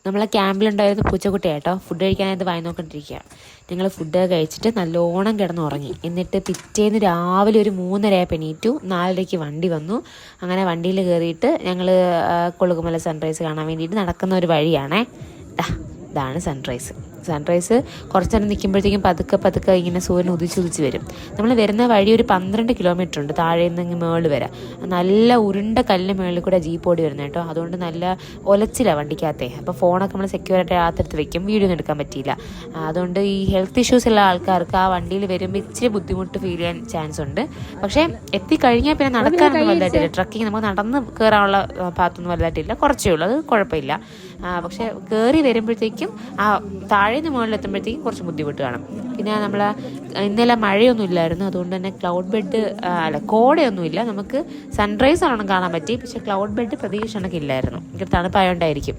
നമ്മളെ ക്യാമ്പിലുണ്ടായിരുന്ന പൂച്ചക്കുട്ടിയാട്ടോ ഫുഡ് കഴിക്കാനായിട്ട് വായി നോക്കിണ്ടിരിക്കുക. ഞങ്ങൾ ഫുഡ് കഴിച്ചിട്ട് നല്ലോണം കിടന്നുറങ്ങി. എന്നിട്ട് പിറ്റേന്ന് രാവിലെ ഒരു 3:30 എണീറ്റു. 4:30 വണ്ടി വന്നു. അങ്ങനെ വണ്ടിയിൽ കയറിയിട്ട് ഞങ്ങൾ കൊളുകുമല സൺറൈസ് കാണാൻ വേണ്ടിയിട്ട് നടക്കുന്ന ഒരു വഴിയാണേ. ഇതാണ് സൺറൈസ് കുറച്ച് നേരം നിൽക്കുമ്പോഴത്തേക്കും പതുക്കെ ഇങ്ങനെ സൂര്യൻ ഉദിച്ച് വരും. നമ്മൾ വരുന്ന വഴി ഒരു 12 കിലോമീറ്റർ ഉണ്ട് താഴെ നിന്ന് മേളിൽ വരാം. നല്ല ഉരുണ്ട കല്ല് മേളിൽ കൂടെ ജീപ്പ് ഓടി വരുന്നത് കേട്ടോ. അതുകൊണ്ട് നല്ല ഒലച്ചില്ല വണ്ടിക്കകത്തെ. അപ്പോൾ ഫോണൊക്കെ നമ്മൾ സെക്യൂറായിട്ട് അകത്തെടുത്ത് വെക്കും. വീഡിയോ ഒന്നും എടുക്കാൻ പറ്റിയില്ല. അതുകൊണ്ട് ഈ ഹെൽത്ത് ഇഷ്യൂസ് ഉള്ള ആൾക്കാർക്ക് ആ വണ്ടിയിൽ വരുമ്പോൾ ഇച്ചിരി ബുദ്ധിമുട്ട് ഫീൽ ചെയ്യാൻ ചാൻസ് ഉണ്ട്. പക്ഷേ എത്തിക്കഴിഞ്ഞാൽ പിന്നെ നടക്കാനൊന്നും വലുതായിട്ടില്ല. ട്രക്കിങ് നമുക്ക് നടന്ന് കയറാനുള്ള ഭാഗത്തൊന്നും വലുതായിട്ടില്ല. കുറച്ചേ ഉള്ളൂ, അത് കുഴപ്പമില്ല. പക്ഷേ കയറി വരുമ്പോഴത്തേക്കും ആ താഴേന്ന് മുകളിലെത്തുമ്പോഴത്തേക്കും കുറച്ച് ബുദ്ധിമുട്ട് കാണും. പിന്നെ നമ്മൾ ഇന്നലെ മഴയൊന്നും ഇല്ലായിരുന്നു. അതുകൊണ്ട് തന്നെ ക്ലൗഡ് ബെഡ് കോടയൊന്നുമില്ല. നമുക്ക് സൺറൈസ് ആണെന്ന് കാണാൻ പറ്റി. പക്ഷേ ക്ലൗഡ് ബെഡ് പ്രതീക്ഷ കണക്കില്ലായിരുന്നു. തണുപ്പായോണ്ടായിരിക്കും.